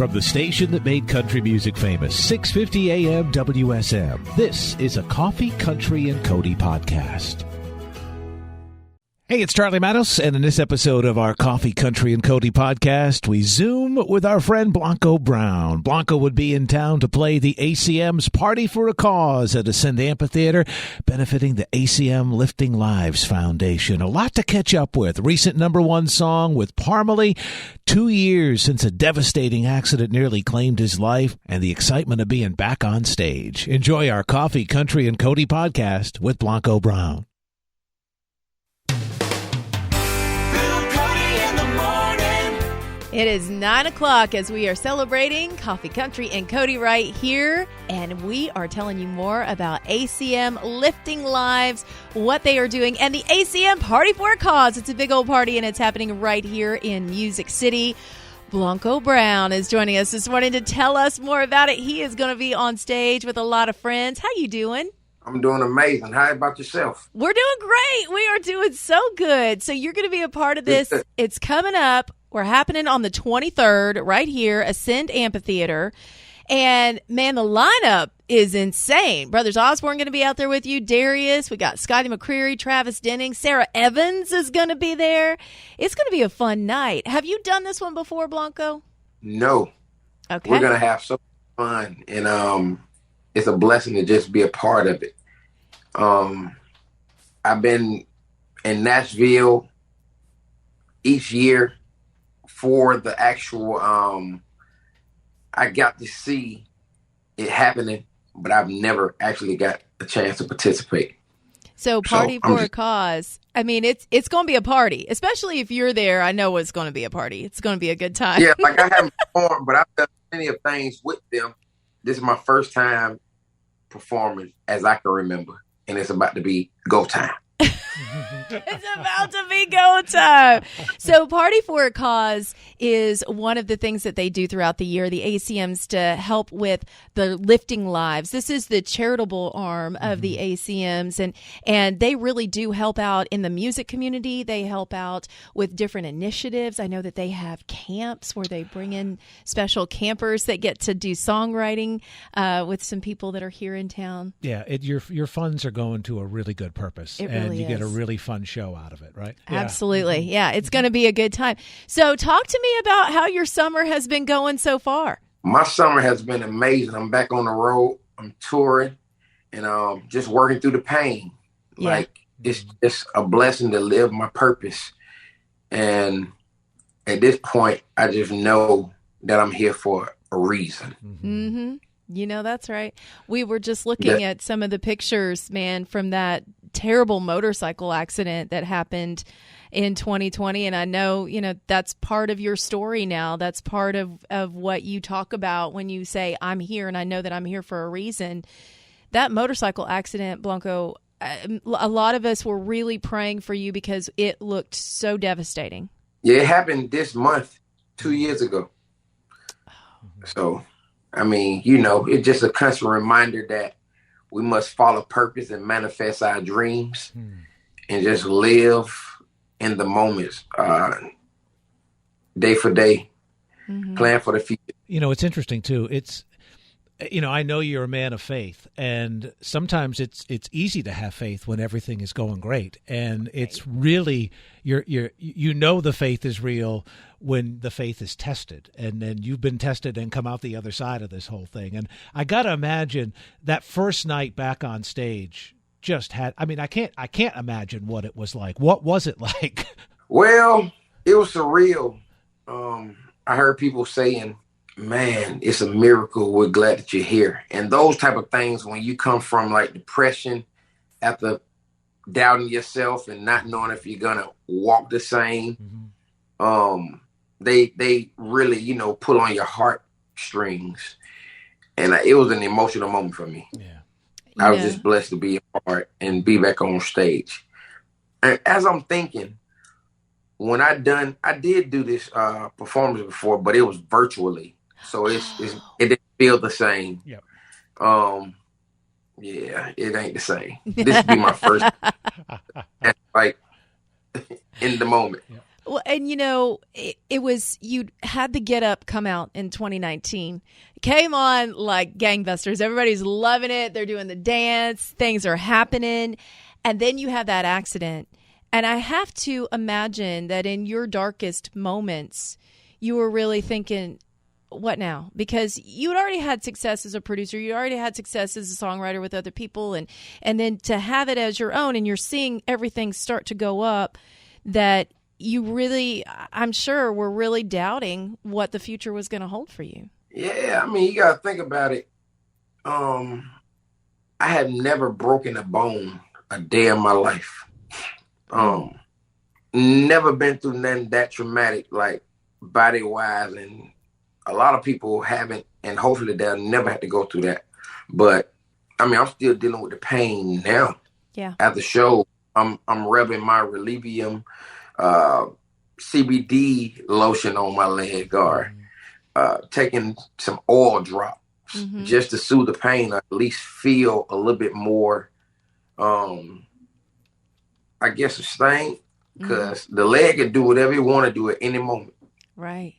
From the station that made country music famous, 650 AM WSM, this is a Coffee, Country, and Cody podcast. Hey, it's Charlie Manos, and in this episode of our Coffee, Country, and Cody podcast, we Zoom with our friend Blanco Brown. Blanco would be in town to play the ACM's Party for a Cause at Ascend Amphitheater, benefiting the ACM Lifting Lives Foundation. A lot to catch up with. Recent #1 song with Parmalee, 2 years since a devastating accident nearly claimed his life, and the excitement of being back on stage. Enjoy our Coffee, Country, and Cody podcast with Blanco Brown. It is 9 o'clock as we are celebrating Coffee, Country, and Cody right here. And we are telling you more about ACM Lifting Lives, what they are doing, and the ACM Party for a Cause. It's a big old party, and it's happening right here in Music City. Blanco Brown is joining us this morning to tell us more about it. He is going to be on stage with a lot of friends. How you doing? I'm doing amazing. How about yourself? We're doing great. We are doing so good. So you're going to be a part of this. It's coming up. We're happening on the 23rd right here, Ascend Amphitheater. And, man, the lineup is insane. Brothers Osborne going to be out there with you. Darius. We got Scotty McCreery, Travis Denning. Sarah Evans is going to be there. It's going to be a fun night. Have you done this one before, Blanco? No. Okay. We're going to have so much fun. And it's a blessing to just be a part of it. I've been in Nashville each year for the actual, I got to see it happening, but I've never actually got a chance to participate. So Party for a Cause. I mean, it's going to be a party, especially if you're there. I know it's going to be a party. It's going to be a good time. Yeah, like I haven't performed, but I've done plenty of things with them. This is my first time performing as I can remember, and it's about to be go time. It's about to be go time. So Party for a Cause is one of the things that they do throughout the year, the ACMs, to help with the Lifting Lives. This is the charitable arm of the ACMs, and they really do help out in the music community. They help out with different initiatives. I know that they have camps where they bring in special campers that get to do songwriting with some people that are here in town. Yeah, your funds are going to a really good purpose. It really you is. Get a really fun show out of it, right? Absolutely. Yeah, it's going to be a good time. So talk to me about how your summer has been going so far. My summer has been amazing. I'm back on the road. I'm touring and just working through the pain. Yeah. Like, it's just a blessing to live my purpose. And at this point, I just know that I'm here for a reason. Mm-hmm. You know, that's right. We were just looking at some of the pictures, man, from that terrible motorcycle accident that happened in 2020. And I know, that's part of your story now. That's part of what you talk about when you say, I'm here and I know that I'm here for a reason. That motorcycle accident, Blanco, a lot of us were really praying for you because it looked so devastating. Yeah, it happened this month, 2 years ago. So, I mean, it's just a constant reminder that we must follow purpose and manifest our dreams and just live in the moments, day for day, plan for the future. It's interesting, too. It's, I know you're a man of faith, and sometimes it's easy to have faith when everything is going great. And it's really, the faith is real when the faith is tested, and then you've been tested and come out the other side of this whole thing. And I got to imagine that first night back on stage I can't imagine what it was like. What was it like? Well, it was surreal. I heard people saying, man, it's a miracle. We're glad that you're here. And those type of things, when you come from like depression after doubting yourself and not knowing if you're going to walk the same, they really, pull on your heartstrings. And it was an emotional moment for me. Yeah. I was just blessed to be a part and be back on stage. And as I'm thinking, when I did do this performance before, but it was virtually. So it didn't feel the same. Yep. Yeah, it ain't the same. This would be my first, like, in the moment. Yeah. Well, and it was, you had the Get Up come out in 2019. It came on like gangbusters. Everybody's loving it. They're doing the dance. Things are happening. And then you have that accident. And I have to imagine that in your darkest moments, you were really thinking, what now? Because you had already had success as a producer. You already had success as a songwriter with other people. And then to have it as your own, and you're seeing everything start to go up, that you really, I'm sure, were really doubting what the future was going to hold for you. Yeah, I mean, you got to think about it. I had never broken a bone a day in my life. Never been through nothing that traumatic, like body-wise, and a lot of people haven't, and hopefully they'll never have to go through that. But I mean, I'm still dealing with the pain now. Yeah. At the show, I'm rubbing my Relivium CBD lotion on my leg, or taking some oil drops just to soothe the pain, or at least feel a little bit more, I guess, sustained, because the leg can do whatever you want to do at any moment. Right.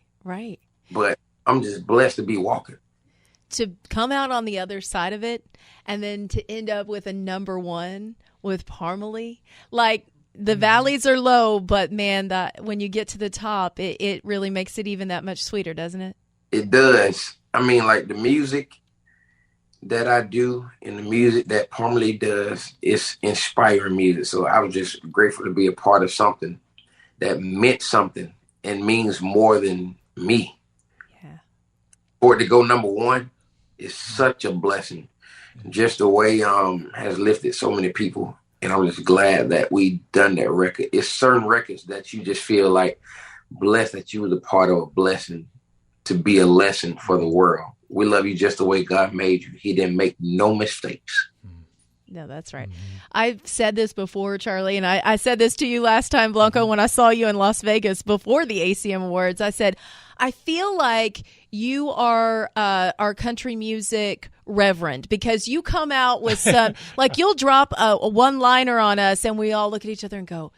But I'm just blessed to be walking. To come out on the other side of it, and then to end up with a number one with Parmalee, like, the valleys are low, but man, that when you get to the top, it really makes it even that much sweeter, doesn't it? It does. I mean, like, the music that I do and the music that Parmalee does is inspiring music. So I was just grateful to be a part of something that meant something and means more than me. Yeah. For it to go number one is such a blessing. Just the way has lifted so many people. And I'm just glad that we done that record. It's certain records that you just feel like blessed that you was a part of a blessing to be a lesson for the world. We love you just the way God made you. He didn't make no mistakes. No, that's right. I've said this before, Charlie, and I said this to you last time, Blanco, when I saw you in Las Vegas before the ACM Awards. I said, I feel like you are our country music reverend, because you come out with some, like, you'll drop a one-liner on us and we all look at each other and go,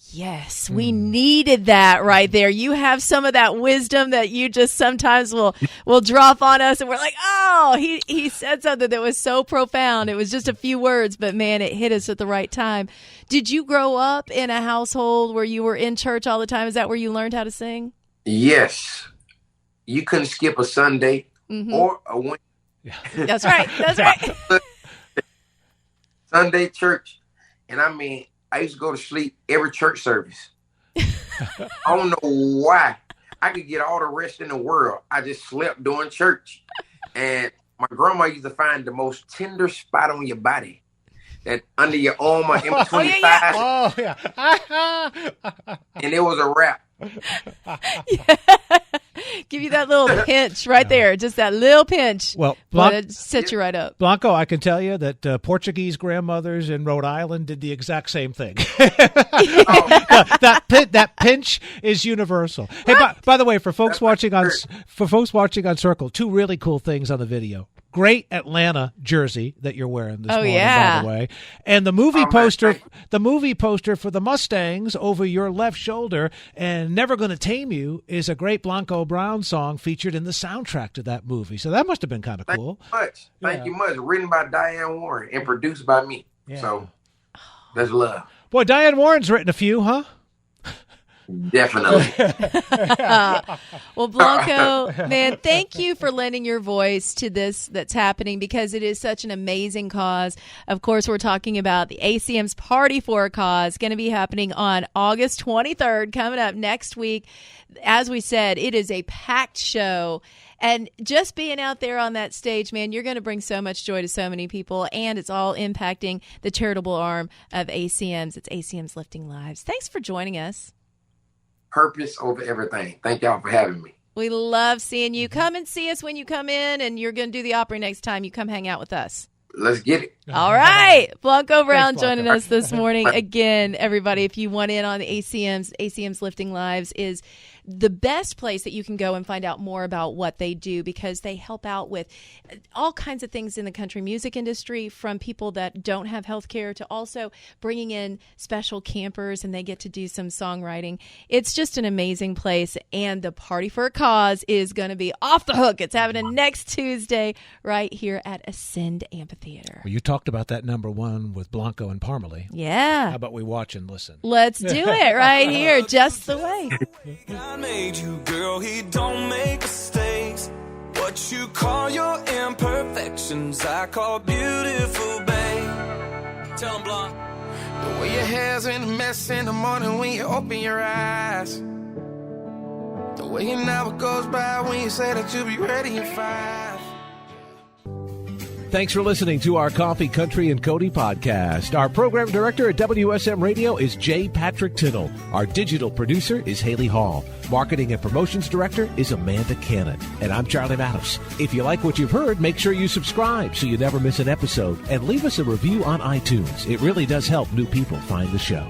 yes, we needed that right there. You have some of that wisdom that you just sometimes will drop on us, and we're like, oh, he said something that was so profound. It was just a few words, but man, it hit us at the right time. Did you grow up in a household where you were in church all the time? Is that where you learned how to sing? Yes. You couldn't skip a Sunday or a Wednesday. That's right. That's right. Sunday church. And I mean, I used to go to sleep every church service. I don't know why. I could get all the rest in the world. I just slept during church. And my grandma used to find the most tender spot on your body, that under your arm or in between your thighs. Oh, yeah. And it was a wrap. Yeah. Give you that little pinch right there, just that little pinch. Well, it sets you right up. Blanco, I can tell you that Portuguese grandmothers in Rhode Island did the exact same thing. That pinch is universal. Hey, by the way, for folks watching on Circle, two really cool things on the video. Great Atlanta jersey that you're wearing this morning, by the way. And the movie poster for the Mustangs over your left shoulder, and Never Gonna Tame You is a great Blanco Brown song featured in the soundtrack to that movie. So that must have been kind of cool. Thank you much. Written by Diane Warren and produced by me. Yeah. So that's love. Boy, Diane Warren's written a few, huh? Definitely. Well, Blanco, man, thank you for lending your voice to this that's happening, because it is such an amazing cause. Of course, we're talking about the ACM's Party for a Cause, going to be happening on August 23rd, coming up next week. As we said, it is a packed show. And just being out there on that stage, man, you're going to bring so much joy to so many people, and it's all impacting the charitable arm of ACM's. It's ACM's Lifting Lives. Thanks for joining us. Purpose over everything. Thank y'all for having me. We love seeing you. Come and see us when you come in, and you're going to do the Opry next time you come hang out with us. Let's get it. All right. Blanco Brown joining us this morning. Again, everybody, if you want in on the ACM's Lifting Lives is the best place that you can go and find out more about what they do, because they help out with all kinds of things in the country music industry, from people that don't have health care to also bringing in special campers, and they get to do some songwriting. It's just an amazing place, and the Party for a Cause is going to be off the hook. It's happening next Tuesday right here at Ascend Amphitheater. Well, you talked about that number one with Blanco and Parmalee. Yeah. How about we watch and listen? Let's do it right here, Just the Way. God made you, girl, he don't make mistakes. What you call your imperfections, I call beautiful, babe. Tell him, Blanc. The way your hair's in a mess in the morning when you open your eyes. The way an hour goes by when you say that you'll be ready in 5. Thanks for listening to our Coffee, Country, and Cody podcast. Our program director at WSM Radio is J. Patrick Tittle. Our digital producer is Haley Hall. Marketing and promotions director is Amanda Cannon. And I'm Charlie Matos. If you like what you've heard, make sure you subscribe so you never miss an episode. And leave us a review on iTunes. It really does help new people find the show.